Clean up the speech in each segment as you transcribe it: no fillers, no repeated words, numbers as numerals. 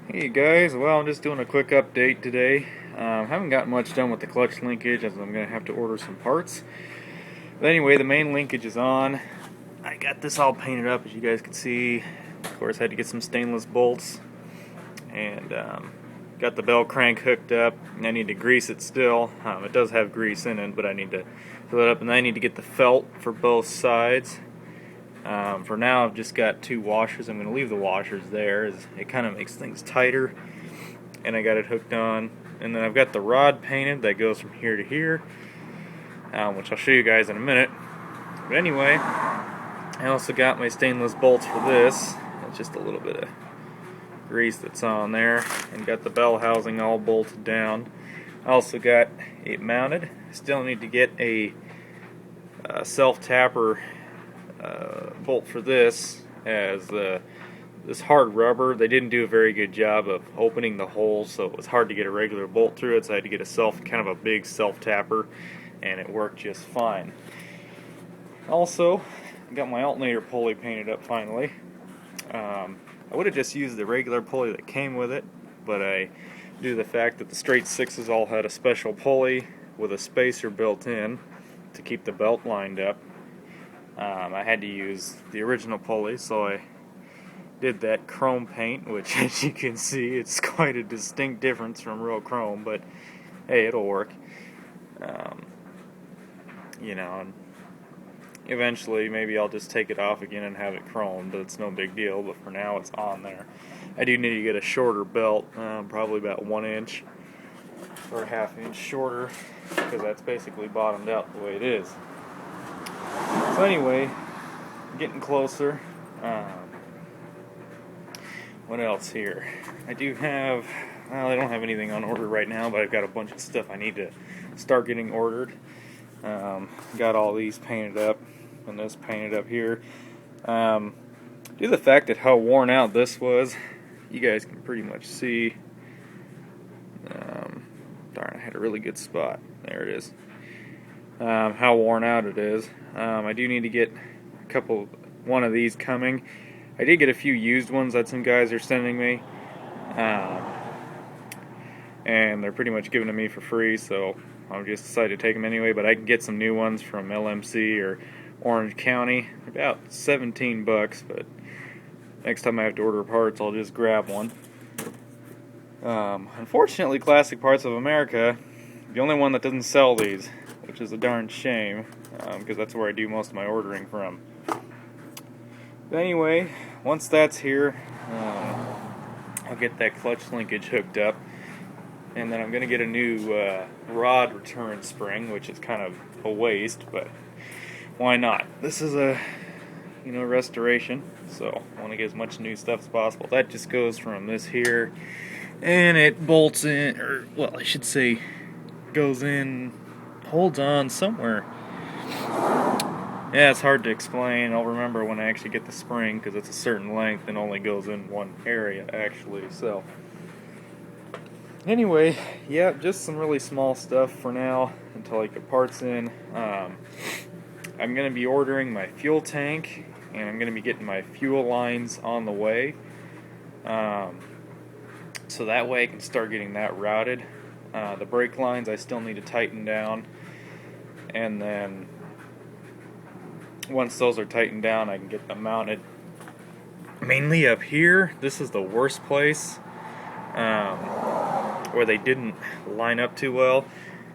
Hey guys, well I'm just doing a quick update today. Haven't gotten much done with the clutch linkage as I'm going to have to order some parts. But anyway, the main linkage is on. I got this all painted up as you guys can see. Of course I had to get some stainless bolts and got the bell crank hooked up. I need to grease it still. It does have grease in it, but I need to fill it up, and then I need to get the felt for both sides. For now I've just got two washers. I'm going to leave the washers there as it kind of makes things tighter, and I got it hooked on, and then I've got the rod painted that goes from here to here, which I'll show you guys in a minute. But anyway, I also got my stainless bolts for this. It's just a little bit of grease that's on there, and got the bell housing all bolted down. I also got it mounted. Still need to get a self-tapper bolt for this, as this hard rubber, they didn't do a very good job of opening the hole, so it was hard to get a regular bolt through it, so I had to get a kind of a big self-tapper, and it worked just fine. Also, I got my alternator pulley painted up finally. I would have just used the regular pulley that came with it, but due to the fact that the straight sixes all had a special pulley with a spacer built in to keep the belt lined up, I had to use the original pulley, so I did that chrome paint, which as you can see it's quite a distinct difference from real chrome, but hey, it'll work. And eventually maybe I'll just take it off again and have it chromed, but it's no big deal, but for now it's on there. I do need to get a shorter belt, probably about 1 inch or a half inch shorter, because that's basically bottomed out the way it is. So anyway, getting closer. What else here? I do have, well, I don't have anything on order right now, but I've got a bunch of stuff I need to start getting ordered. Got all these painted up, and this painted up here. Due to the fact that how worn out this was, you guys can pretty much see. Darn, I had a really good spot. There it is. How worn out it is. I do need to get one of these coming. I did get a few used ones that some guys are sending me, and they're pretty much giving them to me for free, so I just decided to take them anyway. But I can get some new ones from LMC or Orange County, about 17 bucks, but next time I have to order parts I'll just grab one. Unfortunately, Classic Parts of America, the only one that doesn't sell these, which is a darn shame, because that's where I do most of my ordering from. But anyway, once that's here, I'll get that clutch linkage hooked up, and then I'm going to get a new rod return spring, which is kind of a waste, but why not? This is a restoration, so I want to get as much new stuff as possible. That just goes from this here, and it bolts in, or well, I should say goes in, holds on somewhere. Yeah, it's hard to explain. I'll remember when I actually get the spring, because it's a certain length and only goes in one area actually. So anyway, yeah, just some really small stuff for now until I get parts in. I'm going to be ordering my fuel tank, and I'm going to be getting my fuel lines on the way, so that way I can start getting that routed. The brake lines I still need to tighten down, and then once those are tightened down I can get them mounted. Mainly up here, this is the worst place, where they didn't line up too well.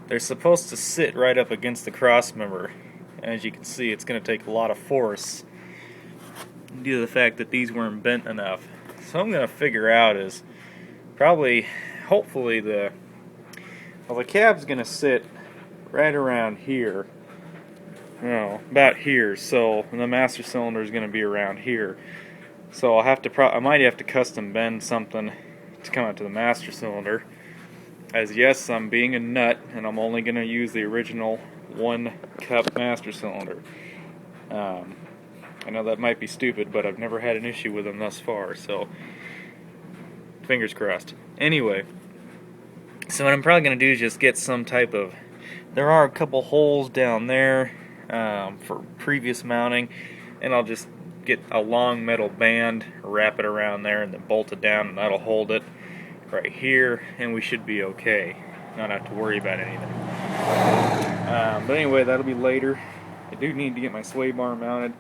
They're supposed to sit right up against the cross member. As you can see, it's going to take a lot of force due to the fact that these weren't bent enough. So I'm going to figure out is hopefully the cab's going to sit right around here. About here. So the master cylinder is going to be around here. So I might have to custom bend something to come out to the master cylinder. As yes, I'm being a nut, and I'm only going to use the original 1-cup master cylinder. I know that might be stupid, but I've never had an issue with them thus far, so fingers crossed. Anyway, so what I'm probably going to do is just get some type of... There are a couple holes down there for previous mounting, and I'll just get a long metal band, wrap it around there, and then bolt it down, and that'll hold it right here, and we should be okay. Not have to worry about anything. But anyway, that'll be later. I do need to get my sway bar mounted,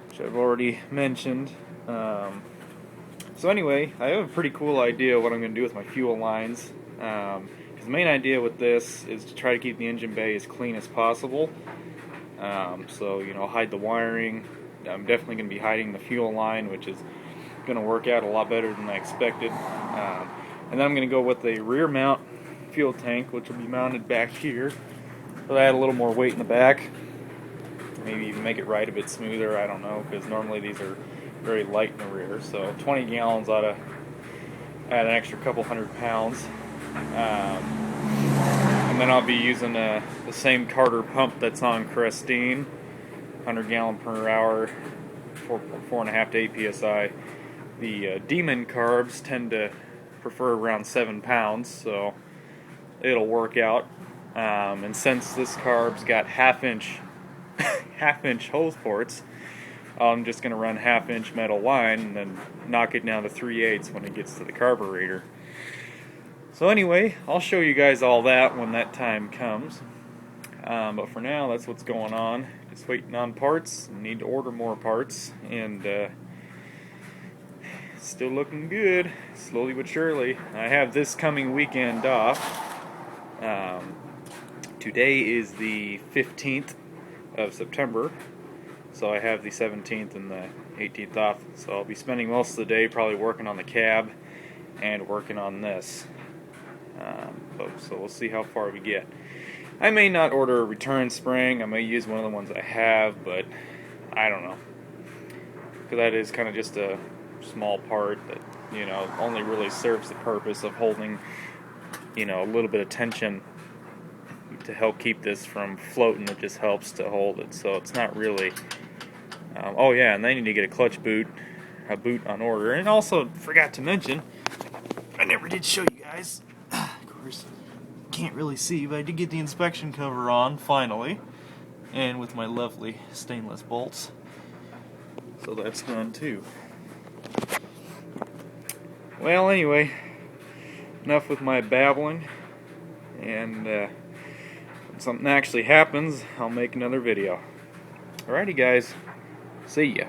which I've already mentioned. So anyway, I have a pretty cool idea of what I'm going to do with my fuel lines. Because the main idea with this is to try to keep the engine bay as clean as possible. So, you know, hide the wiring. I'm definitely going to be hiding the fuel line, which is going to work out a lot better than I expected. And then I'm going to go with a rear mount fuel tank, which will be mounted back here. So I add a little more weight in the back. Maybe even make it ride a bit smoother, I don't know, because normally these are very light in the rear. So 20 gallons ought to add an extra couple 100 pounds. And then I'll be using the same Carter pump that's on Crestine, 100 gallon per hour, 4.5 to 8 psi. The Demon carbs tend to prefer around 7 pounds, so it'll work out. And since this carb's got half-inch hose ports, I'm just going to run half-inch metal line and then knock it down to 3/8 when it gets to the carburetor. So anyway, I'll show you guys all that when that time comes. But for now, that's what's going on. Just waiting on parts. Need to order more parts, and still looking good, slowly but surely. I have this coming weekend off. Today is the 15th of September, so I have the 17th and the 18th off. So I'll be spending most of the day probably working on the cab and working on this. So we'll see how far we get. I may not order a return spring. I may use one of the ones I have, but I don't know, because that is kind of just a small part that, you know, only really serves the purpose of holding, you know, a little bit of tension to help keep this from floating. It just helps to hold it, so it's not really. Oh yeah, and then you need to get a clutch boot, a boot on order. And also forgot to mention, I never did show you guys. Of course, can't really see, but I did get the inspection cover on finally, and with my lovely stainless bolts. So that's done too. Well, anyway, enough with my babbling, and when something actually happens, I'll make another video. Alrighty guys, see ya.